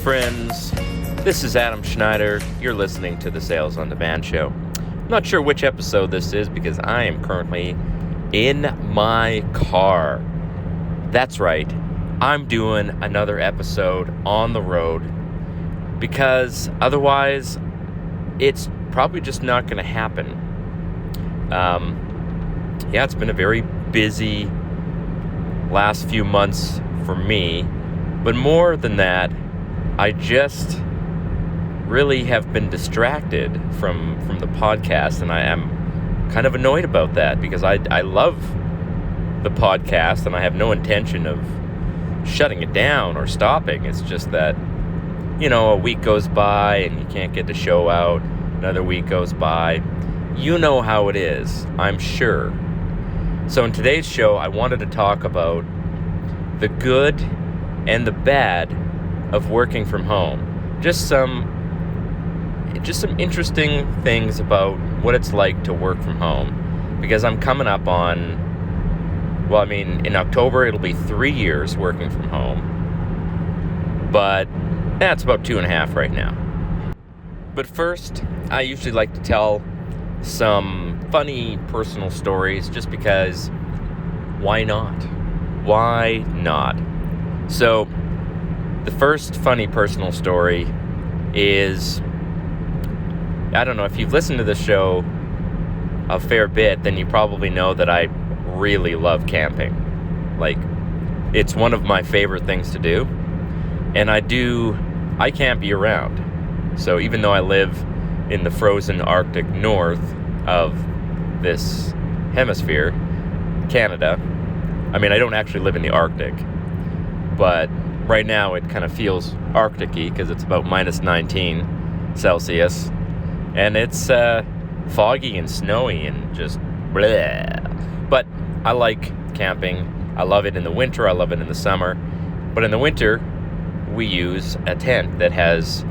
friends. This is Adam Schneider. You're listening to the Sales on Demand show. I'm not sure which episode this is because I am currently in my car. That's right. I'm doing another episode on the road because otherwise it's probably just not going to happen. It's been a very busy last few months for me, but more than that, I just really have been distracted from the podcast, and I am kind of annoyed about that because I love the podcast and I have no intention of shutting it down or stopping. It's just that, a week goes by and you can't get the show out, another week goes by. You know how it is, I'm sure. So in today's show, I wanted to talk about the good and the bad of working from home. Just some interesting things about what it's like to work from home. Because I'm coming up on, in October it'll be 3 years working from home. But that's about 2.5 right now. But first, I usually like to tell some funny personal stories just because why not? Why not? So, the first funny personal story is, I don't know, if you've listened to the show a fair bit, then you probably know that I really love camping. It's one of my favorite things to do. And I camp year round. So even though I live in the frozen Arctic north of this hemisphere, Canada, I don't actually live in the Arctic, but right now it kind of feels Arctic-y because it's about minus 19 Celsius, and it's foggy and snowy and just bleh. But I like camping. I love it in the winter. I love it in the summer. But in the winter, we use a tent that has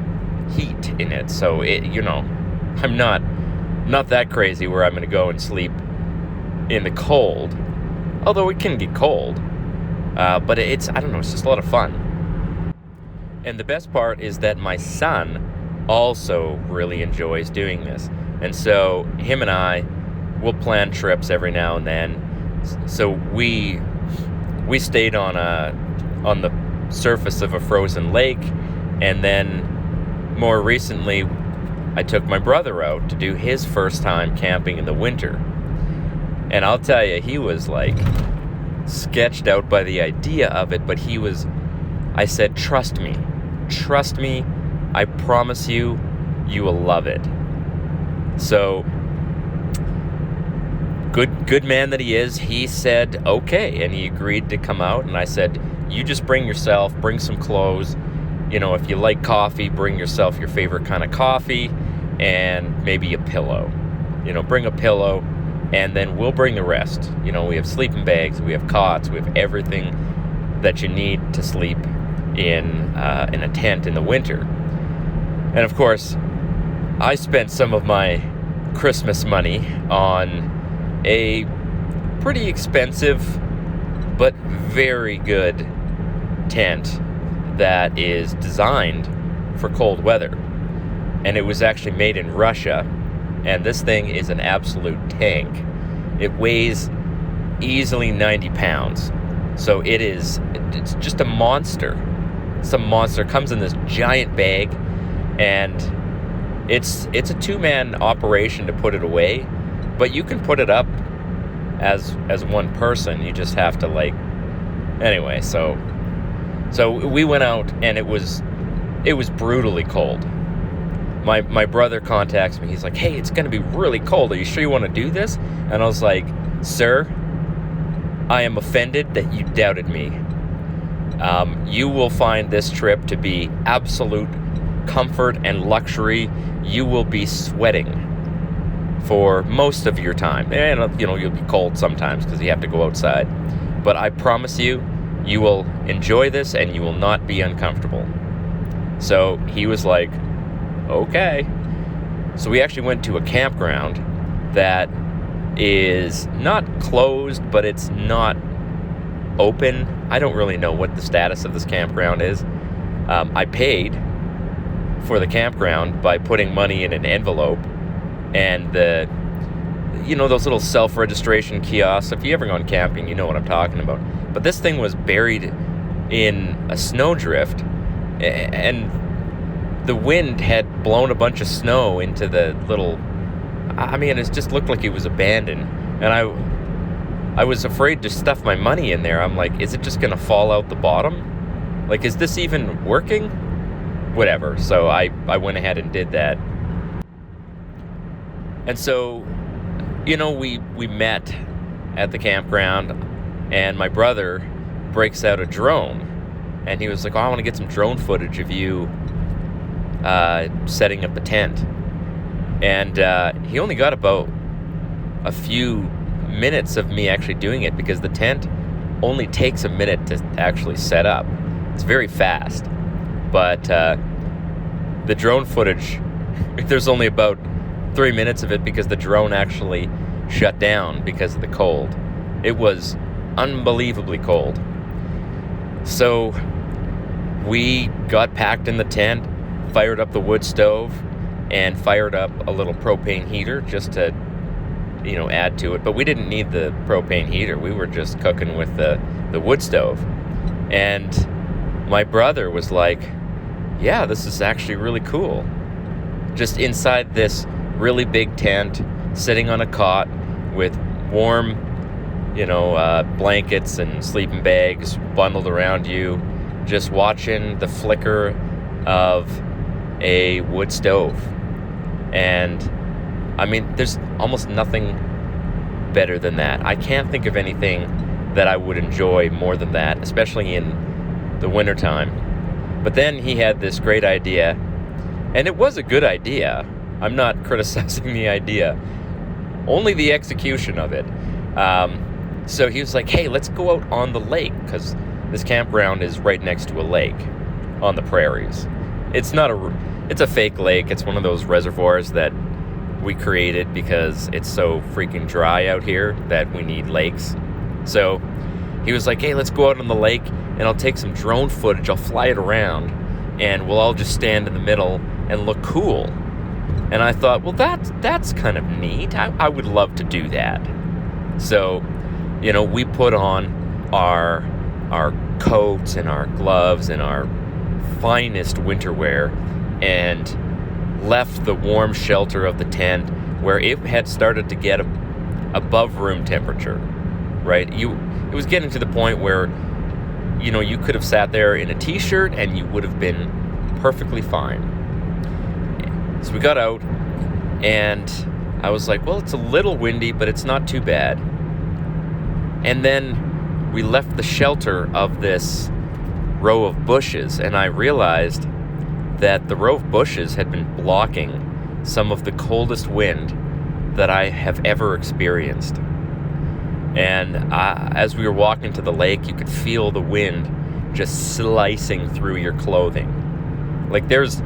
heat in it. So I'm not that crazy where I'm going to go and sleep in the cold. Although it can get cold. But it's just a lot of fun. And the best part is that my son also really enjoys doing this. And so him and I will plan trips every now and then. So we stayed on the surface of a frozen lake, and then more recently I took my brother out to do his first time camping in the winter. And I'll tell you, he was sketched out by the idea of it, but I said, trust me, I promise you will love it. So, good man that he is, he said okay, and he agreed to come out, and I said, you just bring some clothes, if you like coffee, bring yourself your favorite kind of coffee, and maybe a pillow, bring a pillow, and then we'll bring the rest. We have sleeping bags, we have cots, we have everything that you need to sleep in a tent in the winter. And of course, I spent some of my Christmas money on a pretty expensive but very good tent that is designed for cold weather. And it was actually made in Russia, and this thing is an absolute tank. It weighs easily 90 pounds. So it's just a monster. It's a monster. It comes in this giant bag, and it's a two-man operation to put it away, but you can put it up as one person. You just have to anyway, so we went out, and it was brutally cold. My brother contacts me. He's like, hey, it's going to be really cold. Are you sure you want to do this? And I was like, sir, I am offended that you doubted me. You will find this trip to be absolute comfort and luxury. You will be sweating for most of your time. And, you'll be cold sometimes because you have to go outside. But I promise you, you will enjoy this and you will not be uncomfortable. So he was like, okay. So we actually went to a campground that is not closed, but it's not open. I don't really know what the status of this campground is, I paid for the campground by putting money in an envelope, and those little self-registration kiosks. If you ever gone camping, you know what I'm talking about. But this thing was buried in a snowdrift, and the wind had blown a bunch of snow into the little... it just looked like it was abandoned. And I was afraid to stuff my money in there. I'm like, is it just going to fall out the bottom? Like, is this even working? Whatever. So I went ahead and did that. And so, we met at the campground, and my brother breaks out a drone. And he was like, I want to get some drone footage of you setting up a tent. And he only got about a few minutes of me actually doing it, because the tent only takes a minute to actually set up. It's very fast. But the drone footage, there's only about 3 minutes of it, because the drone actually shut down because of the cold. It was unbelievably cold. So we got packed in the tent, fired up the wood stove, and fired up a little propane heater just to, add to it. But we didn't need the propane heater. We were just cooking with the wood stove. And my brother was like, yeah, this is actually really cool. Just inside this really big tent, sitting on a cot with warm, blankets and sleeping bags bundled around you, just watching the flicker of a wood stove. And there's almost nothing better than that. I can't think of anything that I would enjoy more than that, especially in the wintertime. But then he had this great idea, and it was a good idea. I'm not criticizing the idea, only the execution of it. So he was like, hey, let's go out on the lake, because this campground is right next to a lake on the prairies. It's a fake lake. It's one of those reservoirs that we created because it's so freaking dry out here that we need lakes. So he was like, hey, let's go out on the lake, and I'll take some drone footage. I'll fly it around, and we'll all just stand in the middle and look cool. And I thought, well, that's kind of neat. I would love to do that. So, we put on our coats and our gloves and our finest winter wear, and left the warm shelter of the tent where it had started to get above room temperature, right? It was getting to the point where, you could have sat there in a t-shirt and you would have been perfectly fine. So we got out, and I was like, well, it's a little windy, but it's not too bad. And then we left the shelter of this row of bushes, and I realized that the row of bushes had been blocking some of the coldest wind that I have ever experienced. And as we were walking to the lake, you could feel the wind just slicing through your clothing. Like there's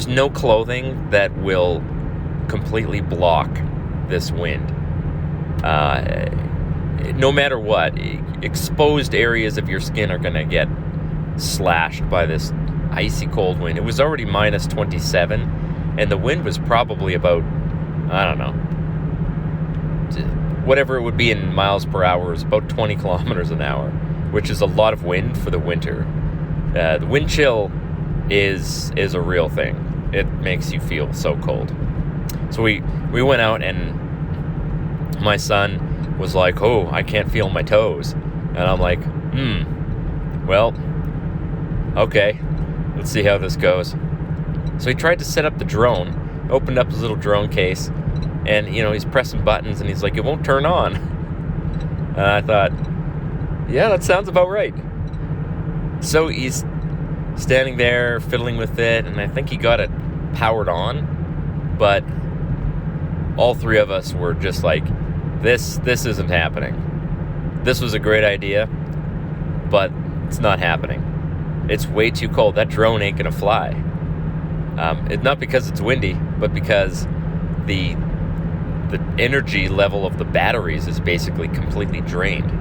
no clothing that will completely block this wind. No matter what, exposed areas of your skin are going to get slashed by this icy cold wind. It was already minus 27, and the wind was probably about, I don't know, whatever it would be in miles per hour, is about 20 kilometers an hour, which is a lot of wind for the winter. The wind chill is a real thing. It makes you feel so cold. So we went out, and my son was like, oh, I can't feel my toes. And I'm like, well, okay, let's see how this goes. So he tried to set up the drone, opened up his little drone case, and, he's pressing buttons, and he's like, it won't turn on. And I thought, yeah, that sounds about right. So he's standing there fiddling with it, and I think he got it powered on, but all three of us were just like, this isn't happening. This was a great idea, but it's not happening. It's way too cold. That drone ain't gonna fly. It's not because it's windy, but because the energy level of the batteries is basically completely drained.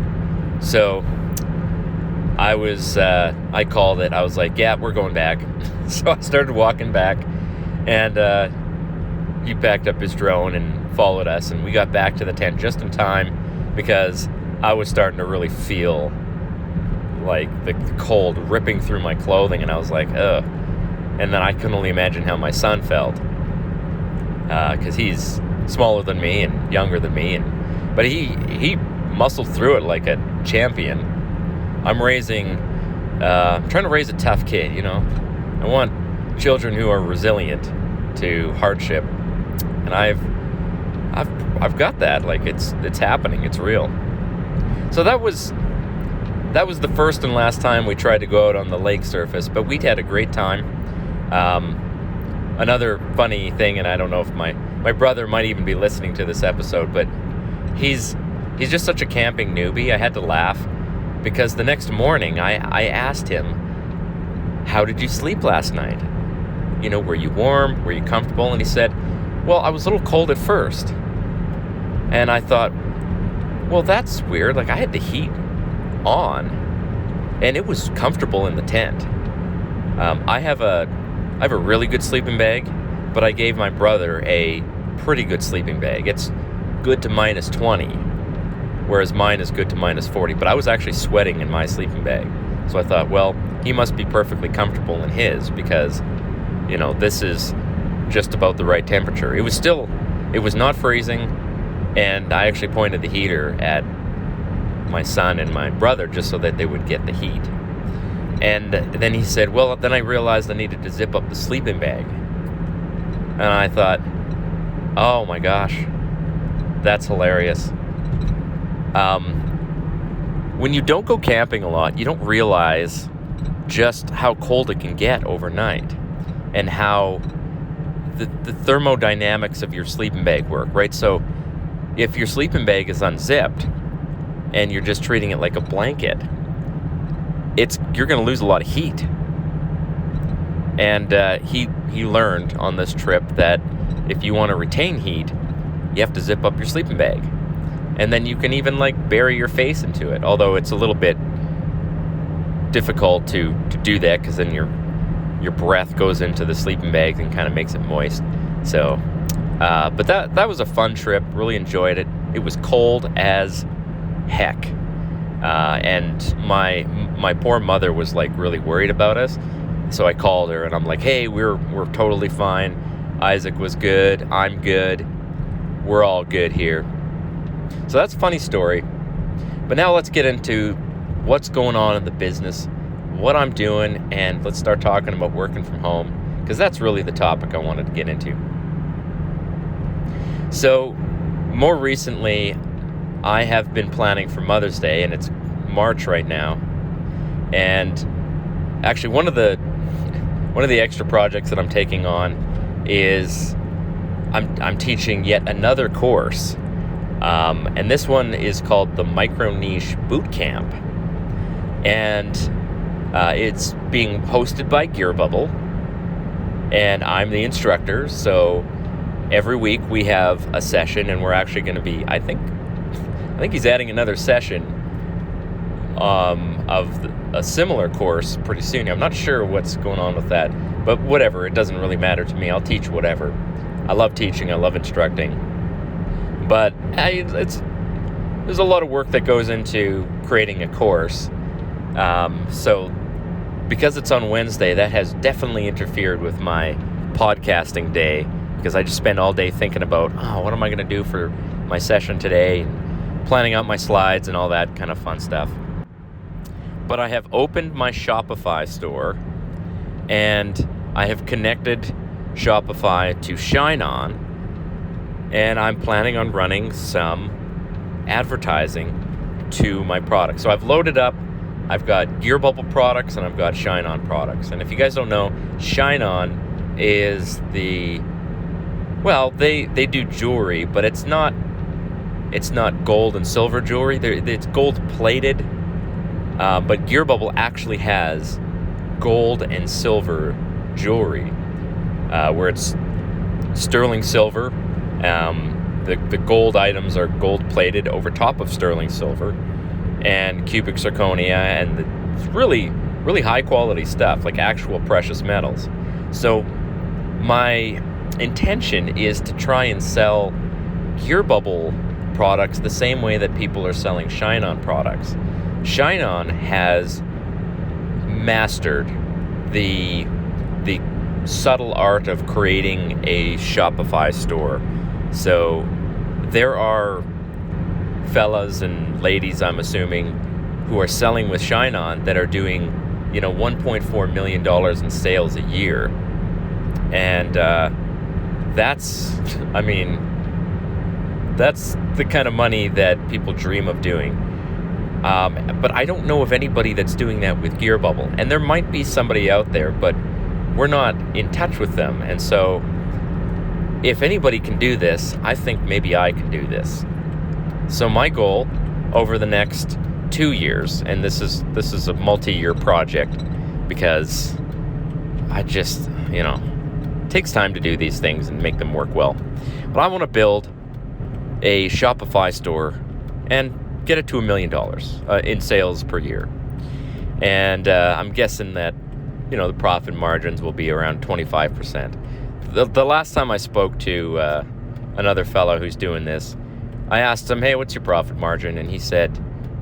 So I called it. I was like, yeah, we're going back. So I started walking back, and he packed up his drone and followed us, and we got back to the tent just in time because I was starting to really feel like the cold ripping through my clothing, and I was like, ugh. And then I can only imagine how my son felt, because he's smaller than me and younger than me, but he muscled through it like a champion. I'm trying to raise a tough kid, you know. I want children who are resilient to hardship, and I've got that. Like it's happening. It's real. So that was the first and last time we tried to go out on the lake surface, but we'd had a great time. Another funny thing, and I don't know if my brother might even be listening to this episode, but he's just such a camping newbie. I had to laugh because the next morning I asked him, how did you sleep last night? You know, were you warm? Were you comfortable? And he said, well, I was a little cold at first. And I thought, well, that's weird. Like, I had the heat on, and it was comfortable in the tent. I have a really good sleeping bag, but I gave my brother a pretty good sleeping bag. It's good to minus 20, whereas mine is good to minus 40. But I was actually sweating in my sleeping bag. So I thought, well, he must be perfectly comfortable in his because, you know, this is just about the right temperature. It was not freezing, and I actually pointed the heater at my son and my brother just so that they would get the heat. And then he said, well, then I realized I needed to zip up the sleeping bag. And I thought, oh my gosh, that's hilarious. When you don't go camping a lot, you don't realize just how cold it can get overnight and how the thermodynamics of your sleeping bag work, right? So if your sleeping bag is unzipped and you're just treating it like a blanket, you're going to lose a lot of heat. And he learned on this trip that if you want to retain heat, you have to zip up your sleeping bag. And then you can even like bury your face into it. Although it's a little bit difficult to do that because then your breath goes into the sleeping bag and kind of makes it moist. So, but that was a fun trip. Really enjoyed it. It was cold as heck. And my poor mother was like really worried about us. So I called her and I'm like, hey, we're totally fine. Isaac was good. I'm good. We're all good here. So that's a funny story. But now let's get into what's going on in the business, what I'm doing, and let's start talking about working from home, because that's really the topic I wanted to get into. So more recently, I have been planning for Mother's Day, and it's March right now. And actually one of the extra projects that I'm taking on is I'm teaching yet another course. And this one is called the Micro Niche Boot Camp. And it's being hosted by Gear Bubble. And I'm the instructor. So every week we have a session, and we're actually going to be, I think he's adding another session of a similar course pretty soon. I'm not sure what's going on with that, but whatever, it doesn't really matter to me. I'll teach whatever. I love teaching, I love instructing. But there's a lot of work that goes into creating a course. So because it's on Wednesday, that has definitely interfered with my podcasting day, because I just spend all day thinking about, what am I going to do for my session today, and planning out my slides and all that kind of fun stuff. But I have opened my Shopify store, and I have connected Shopify to Shine On, and I'm planning on running some advertising to my product. So I've loaded up, I've got Gear Bubble products and I've got Shine On products. And if you guys don't know, Shine On is they do jewelry, but it's not gold and silver jewelry. It's gold plated, but Gear Bubble actually has gold and silver jewelry, where it's sterling silver. The gold items are gold plated over top of sterling silver, and cubic zirconia, and It's really, really high quality stuff, like actual precious metals. So my intention is to try and sell Gear Bubble products the same way that people are selling Shine-On products. Shine-On has mastered the subtle art of creating a Shopify store. So there are fellas and ladies, I'm assuming, who are selling with Shine-On that are doing, $1.4 million in sales a year. And that's the kind of money that people dream of doing. But I don't know of anybody that's doing that with Gear Bubble. And there might be somebody out there, but we're not in touch with them. And so if anybody can do this, I think maybe I can do this. So my goal over the next 2 years, and this is a multi-year project, because I just, it takes time to do these things and make them work well. But I want to build a Shopify store and get it to $1 million in sales per year. And I'm guessing that, the profit margins will be around 25%. The last time I spoke to another fellow who's doing this, I asked him, hey, what's your profit margin? And he said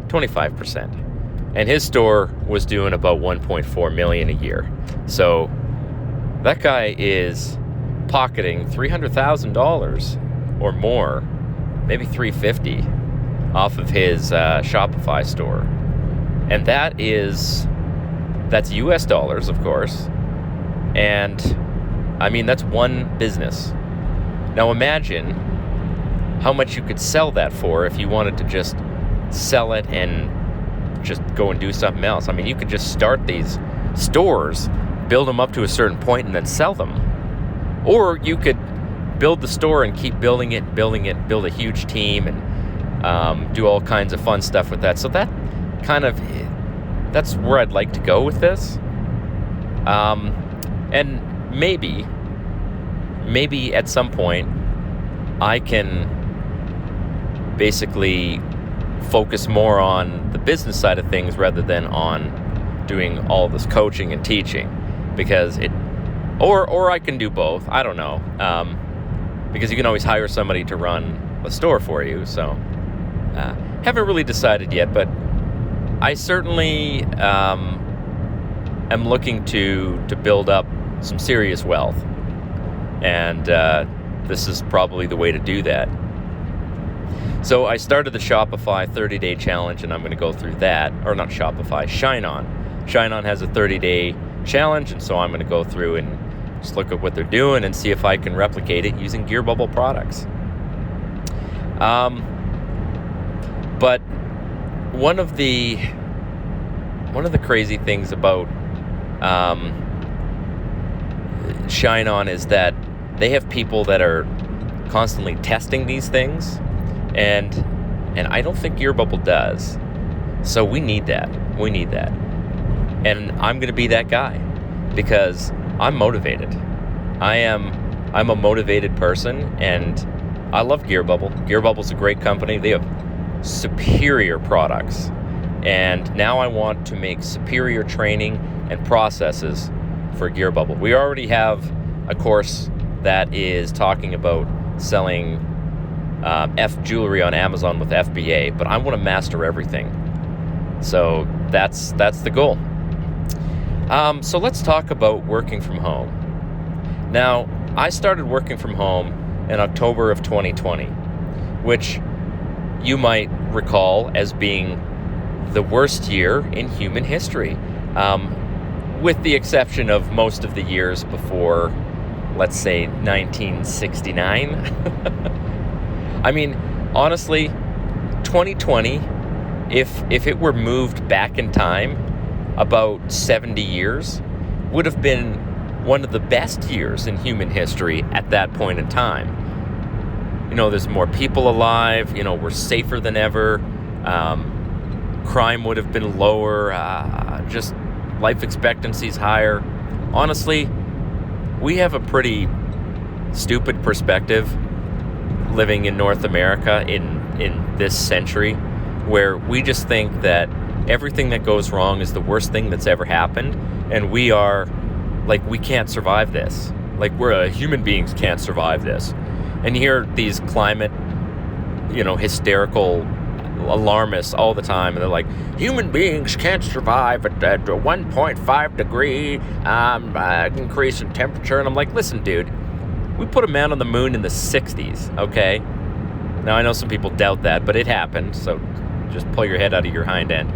25%. And his store was doing about 1.4 million a year. So that guy is pocketing $300,000 or more, maybe $350,000 off of his Shopify store. And that's US dollars, of course. And that's one business. Now imagine how much you could sell that for if you wanted to just sell it and just go and do something else. You could just start these stores, build them up to a certain point, and then sell them. Or you could build the store and keep building it, build a huge team, and do all kinds of fun stuff with that. So that's where I'd like to go with this. And maybe at some point I can basically focus more on the business side of things rather than on doing all this coaching and teaching, because or I can do both. I don't know, because you can always hire somebody to run a store for you. So haven't really decided yet, but I certainly am looking to build up some serious wealth, and this is probably the way to do that. So I started the Shopify 30-day challenge, and I'm going to go through that. Or not Shopify, Shine-On. Shine-On has a 30-day challenge, and so I'm going to go through and just look at what they're doing and see if I can replicate it using Gear Bubble products. But one of the crazy things about Shine-On is that they have people that are constantly testing these things, and I don't think Gear Bubble does. So we need that. And I'm going to be that guy, because I'm motivated. I'm a motivated person, and I love Gear Bubble. Gear Bubble's a great company. They have superior products. And now I want to make superior training and processes for Gear Bubble. We already have a course that is talking about selling F jewelry on Amazon with FBA, but I want to master everything. So that's the goal. So let's talk about working from home. Now, I started working from home in October of 2020, which you might recall as being the worst year in human history, with the exception of most of the years before, let's say, 1969. Honestly, 2020, if it were moved back in time about 70 years, would have been one of the best years in human history at that point in time. There's more people alive, we're safer than ever, crime would have been lower, just life expectancy's higher. Honestly, we have a pretty stupid perspective living in North America in this century, where we just think that everything that goes wrong is the worst thing that's ever happened, and we are, like, we can't survive this. Like, human beings can't survive this. And you hear these climate, hysterical alarmists all the time, and they're like, human beings can't survive at 1.5 degree increase in temperature. And I'm like, listen, dude, we put a man on the moon in the 60s, okay? Now, I know some people doubt that, but it happened, so just pull your head out of your hind end.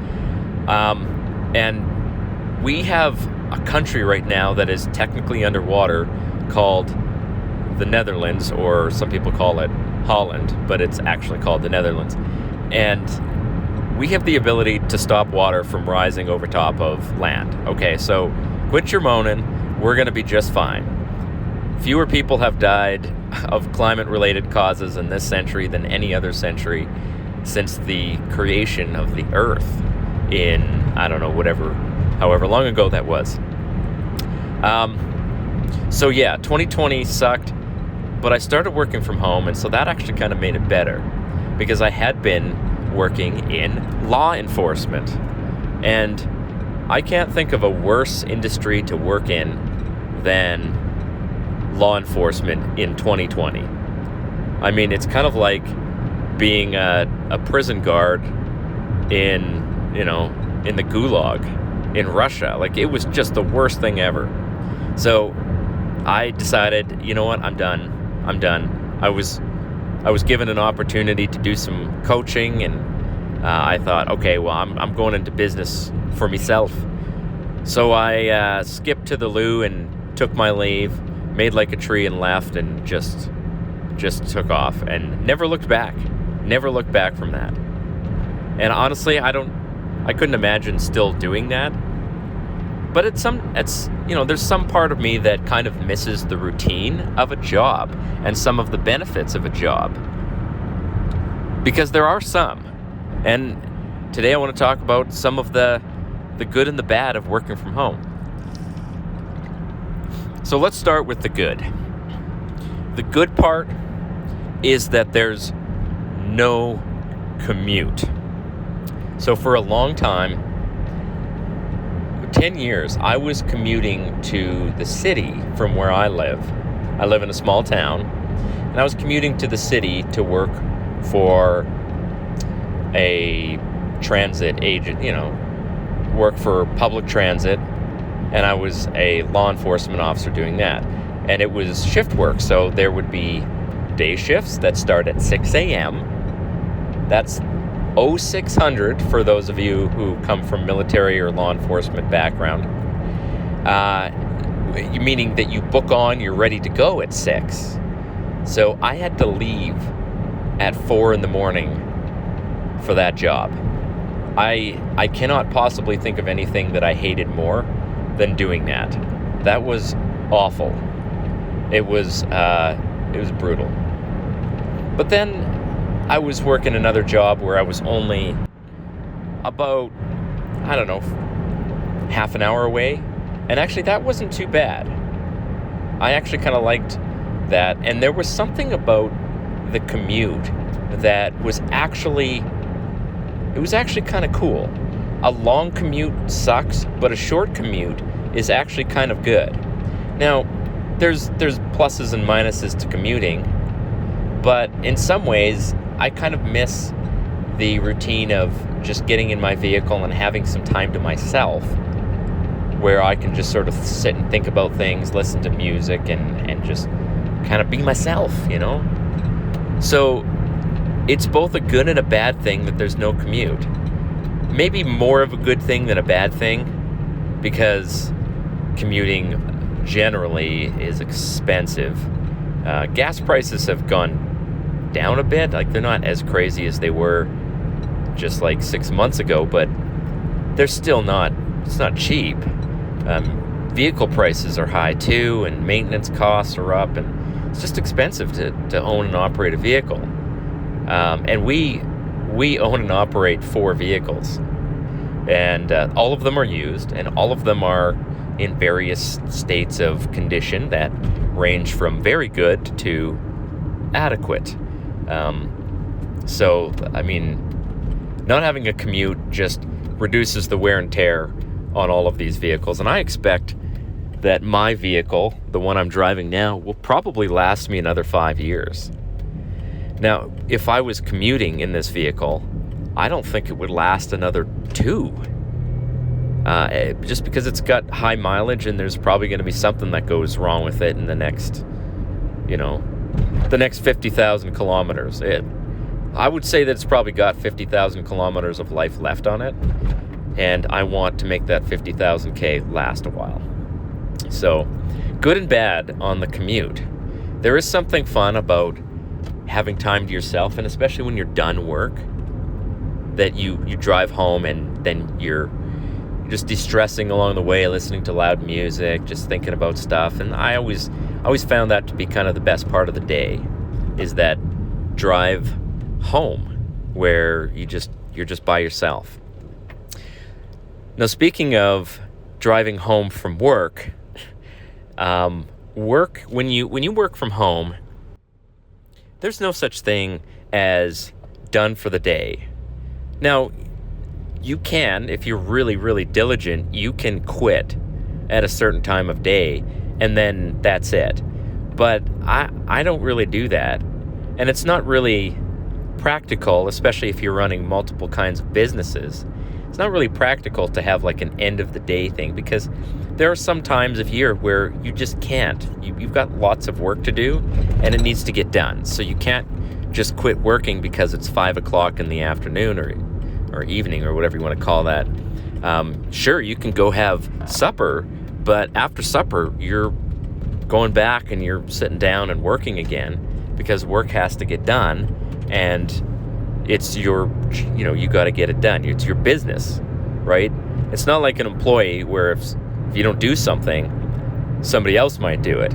And we have a country right now that is technically underwater called the Netherlands, or some people call it Holland, but it's actually called the Netherlands. And we have the ability to stop water from rising over top of land. Okay, so quit your moaning. We're going to be just fine. Fewer people have died of climate-related causes in this century than any other century since the creation of the Earth in, I don't know, however long ago that was. So yeah, 2020 sucked, but I started working from home, and so that actually kind of made it better, because I had been working in law enforcement, and I can't think of a worse industry to work in than law enforcement in 2020. I mean, it's kind of like being a prison guard in the Gulag in Russia. Like, it was just the worst thing ever. So I decided, you know what, I'm done. I was given an opportunity to do some coaching, and I thought, okay, well, I'm going into business for myself. So I skipped to the loo and took my leave, made like a tree and left, and just took off and never looked back from that. And honestly, I couldn't imagine still doing that. But there's some part of me that kind of misses the routine of a job and some of the benefits of a job, because there are some. And today I want to talk about some of the good and the bad of working from home. So let's start with the good. The good part is that there's no commute. So for a long time, 10 years, I was commuting to the city from where I live. I live in a small town, and I was commuting to the city to work for a transit agent, work for public transit, and I was a law enforcement officer doing that. And it was shift work, so there would be day shifts that start at 6 a.m. That's 0600 for those of you who come from military or law enforcement background. Meaning that you book on, you're ready to go at 6. So I had to leave at 4 in the morning for that job. I cannot possibly think of anything that I hated more than doing that. That was awful. It was brutal. But then I was working another job where I was only about, I don't know, half an hour away. And actually that wasn't too bad. I actually kind of liked that. And there was something about the commute that was actually kind of cool. A long commute sucks, but a short commute is actually kind of good. Now, there's pluses and minuses to commuting, but in some ways, I kind of miss the routine of just getting in my vehicle and having some time to myself, where I can just sort of sit and think about things, listen to music, and just kind of be myself, So it's both a good and a bad thing that there's no commute. Maybe more of a good thing than a bad thing, because commuting generally is expensive. Gas prices have gone down a bit. Like, they're not as crazy as they were just like 6 months ago, but they're still not, it's not cheap. Vehicle prices are high too, and maintenance costs are up, and it's just expensive to own and operate a vehicle. And we own and operate 4 vehicles, and all of them are used, and all of them are in various states of condition that range from very good to adequate. So, I mean, not having a commute just reduces the wear and tear on all of these vehicles. And I expect that my vehicle, the one I'm driving now, will probably last me another 5 years. Now, if I was commuting in this vehicle, I don't think it would last another 2. Just because it's got high mileage, and there's probably going to be something that goes wrong with it in the next 50,000 kilometers. I would say that it's probably got 50,000 kilometers of life left on it, and I want to make that 50,000 K last a while. So, good and bad on the commute. There is something fun about having time to yourself, and especially when you're done work, that you drive home and then you're just de-stressing along the way, listening to loud music, just thinking about stuff. And I always found that to be kind of the best part of the day, is that drive home where you're just by yourself. Now, speaking of driving home from work, when you work from home, there's no such thing as done for the day. Now, you can, if you're really, really diligent, you can quit at a certain time of day, and then that's it. But I don't really do that. And it's not really practical, especially if you're running multiple kinds of businesses. It's not really practical to have like an end of the day thing, because there are some times of year where you just can't. You've got lots of work to do, and it needs to get done. So you can't just quit working because it's 5 o'clock in the afternoon or evening or whatever you want to call that. Sure, you can go have supper, but after supper, you're going back and you're sitting down and working again, because work has to get done, and it's you got to get it done. It's your business, right? It's not like an employee where if you don't do something, somebody else might do it.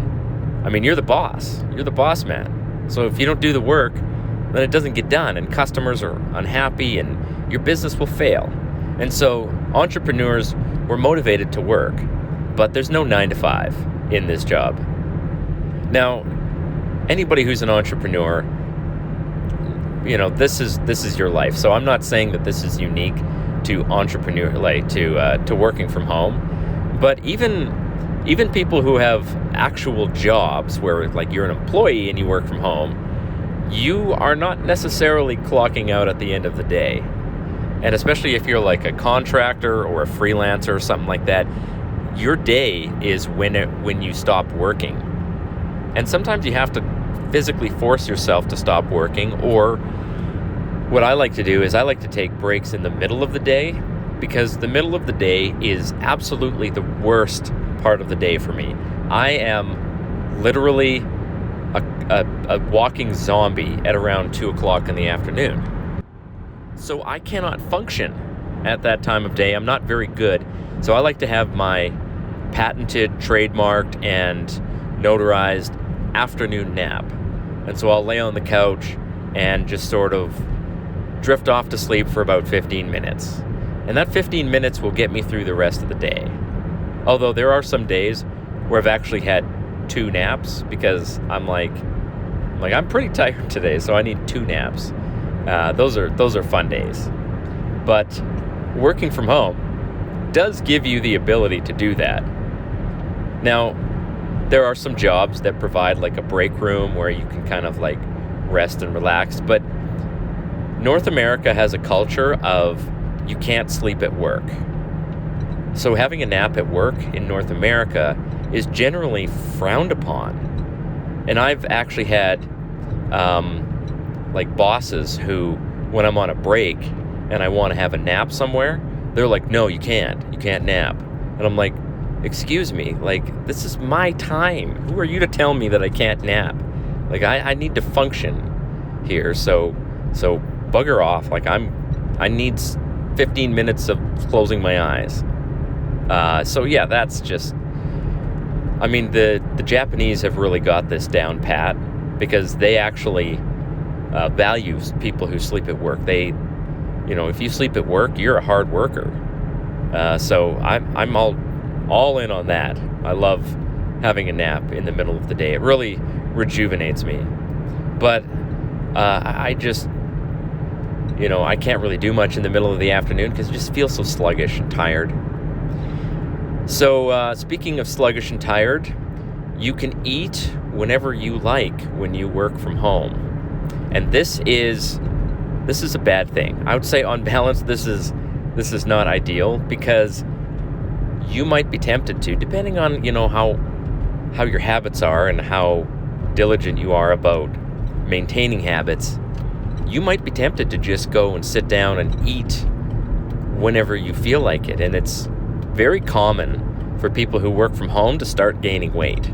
I mean, you're the boss. You're the boss man. So if you don't do the work, then it doesn't get done, and customers are unhappy, and your business will fail. And so entrepreneurs, we're motivated to work, but there's no 9 to 5 in this job. Now, anybody who's an entrepreneur, this is your life. So I'm not saying that this is unique to to working from home, but even people who have actual jobs where like you're an employee and you work from home, you are not necessarily clocking out at the end of the day. And especially if you're like a contractor or a freelancer or something like that, your day is when you stop working. And sometimes you have to physically force yourself to stop working, or what I like to do is I like to take breaks in the middle of the day, because the middle of the day is absolutely the worst part of the day for me. I am literally a walking zombie at around 2 o'clock in the afternoon. So I cannot function at that time of day. I'm not very good. So I like to have my patented, trademarked, and notarized afternoon nap. And so I'll lay on the couch and just sort of drift off to sleep for about 15 minutes. And that 15 minutes will get me through the rest of the day. Although there are some days where I've actually had 2 naps, because I'm pretty tired today, so I need 2 naps. Those are fun days. But working from home does give you the ability to do that. Now, there are some jobs that provide like a break room where you can kind of like rest and relax, but North America has a culture of you can't sleep at work. So having a nap at work in North America is generally frowned upon. And I've actually had like bosses who, when I'm on a break and I want to have a nap somewhere, they're like, no, you can't nap. And I'm like, excuse me, like, this is my time. Who are you to tell me that I can't nap? Like, I need to function here, so bugger off. Like, I need 15 minutes of closing my eyes. So yeah, that's just, I mean, the Japanese have really got this down pat, because they actually value people who sleep at work. They, if you sleep at work, you're a hard worker. So I'm all in on that. I love having a nap in the middle of the day. It really rejuvenates me. But I just, I can't really do much in the middle of the afternoon because I just feel so sluggish and tired. So speaking of sluggish and tired, you can eat whenever you like when you work from home. And this is a bad thing. I would say on balance, this is not ideal, because you might be tempted to, depending on, how your habits are and how diligent you are about maintaining habits, you might be tempted to just go and sit down and eat whenever you feel like it. And it's very common for people who work from home to start gaining weight.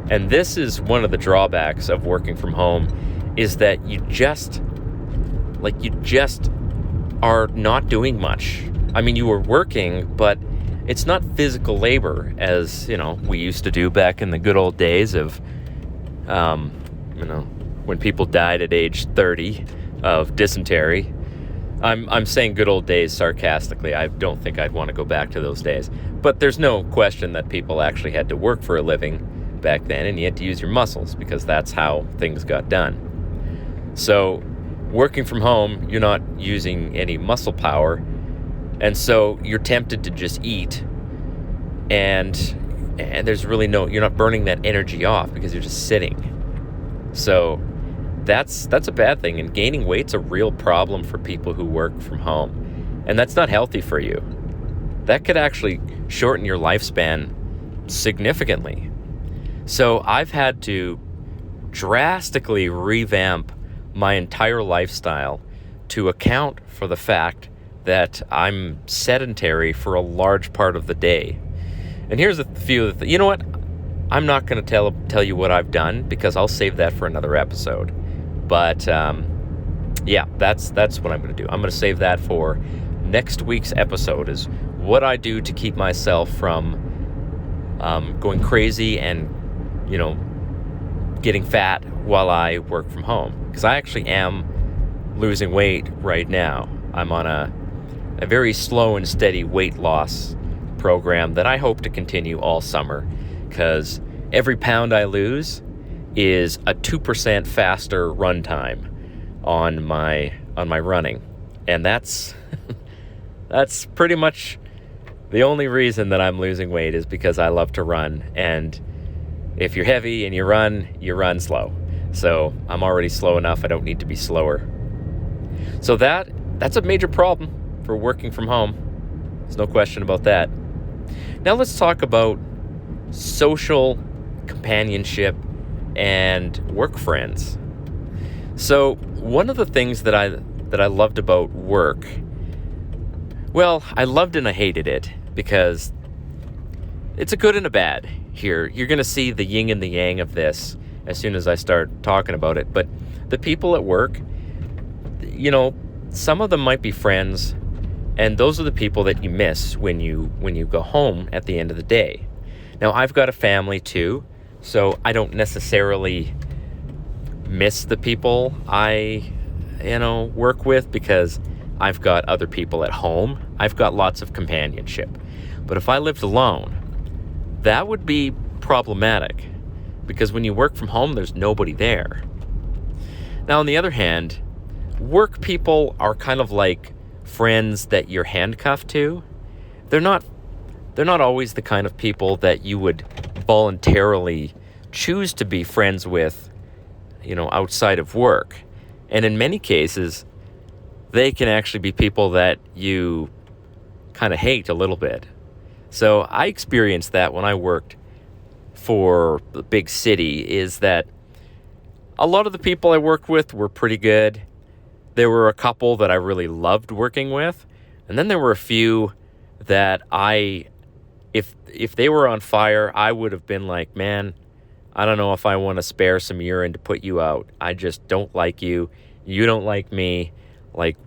And this is one of the drawbacks of working from home, is that you just are not doing much. I mean, you are working, but it's not physical labor as, we used to do back in the good old days of, when people died at age 30 of dysentery. I'm saying good old days sarcastically. I don't think I'd want to go back to those days. But there's no question that people actually had to work for a living back then, and you had to use your muscles because that's how things got done. So working from home, you're not using any muscle power, and so you're tempted to just eat, and there's really you're not burning that energy off because you're just sitting. So that's a bad thing, and gaining weight's a real problem for people who work from home, and that's not healthy for you. That could actually shorten your lifespan significantly. So I've had to drastically revamp my entire lifestyle to account for the fact that I'm sedentary for a large part of the day. And here's a few of the you know what? I'm not going to tell you what I've done, because I'll save that for another episode. But yeah, that's what I'm going to do. I'm going to save that for next week's episode, is what I do to keep myself from going crazy and, getting fat while I work from home. Because I actually am losing weight right now. I'm on a very slow and steady weight loss program that I hope to continue all summer, because every pound I lose is a 2% faster run time on my running. And that's that's pretty much the only reason that I'm losing weight, is because I love to run. And if you're heavy and you run slow. So I'm already slow enough. I don't need to be slower. So that's a major problem for working from home. There's no question about that. Now let's talk about social companionship and work friends. So one of the things that I loved about work, well, I loved and I hated it, because it's a good and a bad here. You're going to see the yin and the yang of this as soon as I start talking about it. But the people at work, some of them might be friends, and those are the people that you miss when you go home at the end of the day. Now, I've got a family too, so I don't necessarily miss the people I work with, because I've got other people at home. I've got lots of companionship. But if I lived alone, that would be problematic, because when you work from home, there's nobody there. Now, on the other hand, work people are kind of like friends that you're handcuffed to. They're not always the kind of people that you would voluntarily choose to be friends with, outside of work. And in many cases, they can actually be people that you kind of hate a little bit. So I experienced that when I worked for the big city, is that a lot of the people I worked with were pretty good. There were a couple that I really loved working with. And then there were a few that if they were on fire, I would have been like, man, I don't know if I want to spare some urine to put you out. I just don't like you. You don't like me. Like,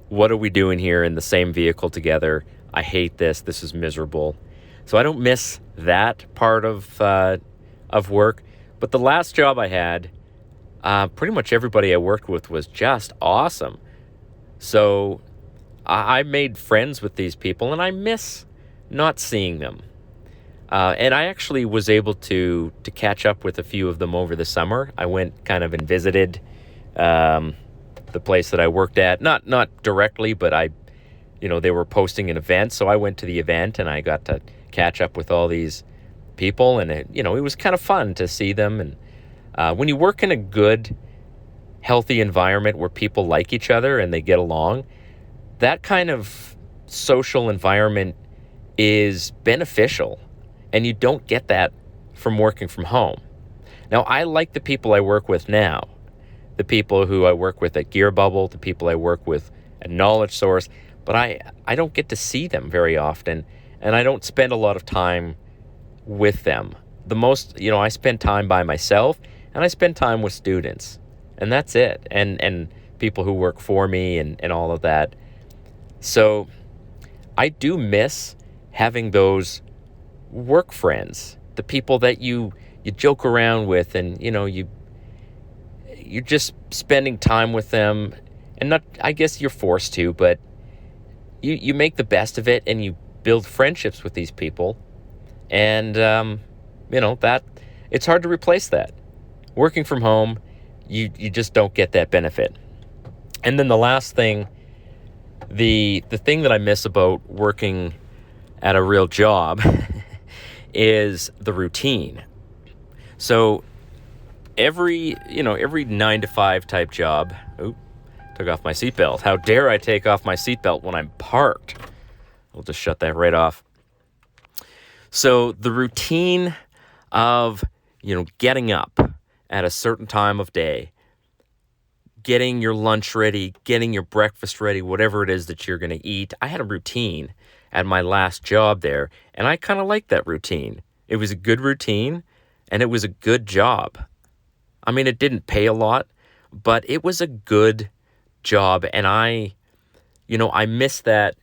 what are we doing here in the same vehicle together? I hate this. This is miserable. So I don't miss that part of work. But the last job I had, pretty much everybody I worked with was just awesome. So I made friends with these people, and I miss not seeing them. And I actually was able to catch up with a few of them over the summer. I went kind of and visited the place that I worked at. Not directly, but they were posting an event, so I went to the event and I got to catch up with all these people, and it was kind of fun to see them. And when you work in a good, healthy environment where people like each other and they get along, that kind of social environment is beneficial, and you don't get that from working from home. Now, I like the people I work with now, the people who I work with at Gear Bubble, the people I work with at Knowledge Source, but I don't get to see them very often, and I don't spend a lot of time with them. The most, I spend time by myself, and I spend time with students, and that's it, and people who work for me and all of that. So I do miss having those work friends, the people that you joke around with, and you're just spending time with them, and not, I guess you're forced to, but you make the best of it, and you build friendships with these people, and that it's hard to replace that. Working from home, you just don't get that benefit. And then the last thing, the thing that I miss about working at a real job is the routine. So every 9 to 5 type job, took off my seatbelt. How dare I take off my seatbelt when I'm parked? We'll just shut that right off. So the routine of, getting up at a certain time of day, getting your lunch ready, getting your breakfast ready, whatever it is that you're going to eat. I had a routine at my last job there, and I kind of liked that routine. It was a good routine, and it was a good job. I mean, it didn't pay a lot, but it was a good job, and I miss that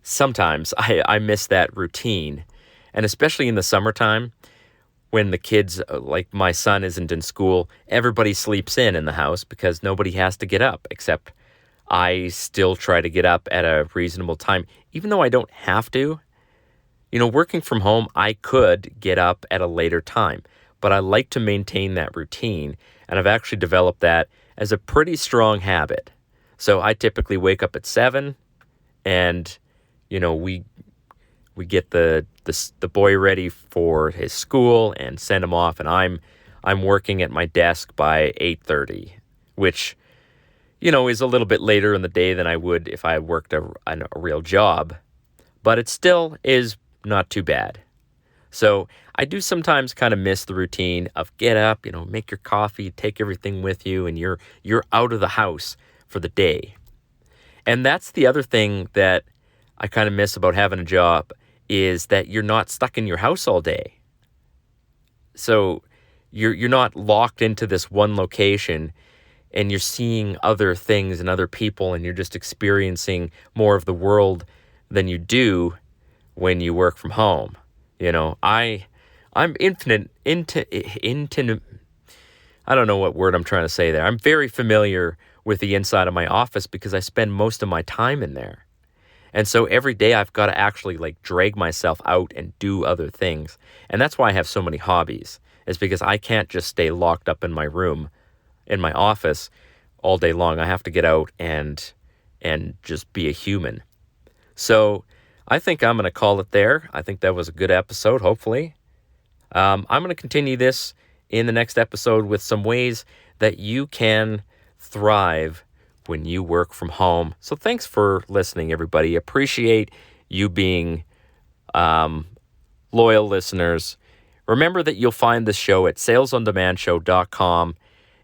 sometimes. I miss that routine, and especially in the summertime, when the kids, like my son, isn't in school, everybody sleeps in the house because nobody has to get up, except I still try to get up at a reasonable time, even though I don't have to. Working from home, I could get up at a later time, but I like to maintain that routine, and I've actually developed that as a pretty strong habit. So I typically wake up at 7, and, we get the boy ready for his school and send him off, and I'm working at my desk by 8:30, which, is a little bit later in the day than I would if I worked a real job, but it still is not too bad. So I do sometimes kind of miss the routine of get up, make your coffee, take everything with you, and you're out of the house for the day. And that's the other thing that I kind of miss about having a job, is that you're not stuck in your house all day. So you're not locked into this one location, and you're seeing other things and other people, and you're just experiencing more of the world than you do when you work from home. I'm I don't know what word I'm trying to say there. I'm very familiar with the inside of my office because I spend most of my time in there. And so every day I've got to actually drag myself out and do other things. And that's why I have so many hobbies, is because I can't just stay locked up in my room, in my office all day long. I have to get out and just be a human. So I think I'm going to call it there. I think that was a good episode, hopefully. I'm going to continue this in the next episode with some ways that you can thrive when you work from home. So thanks for listening, everybody. Appreciate you being loyal listeners. Remember that you'll find this show at salesondemandshow.com,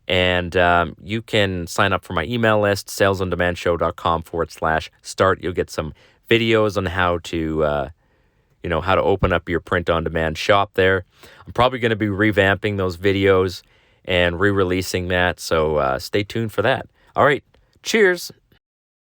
and you can sign up for my email list, salesondemandshow.com/start. You'll get some videos on how to open up your print-on-demand shop there. I'm probably going to be revamping those videos and re-releasing that, so stay tuned for that. All right, cheers.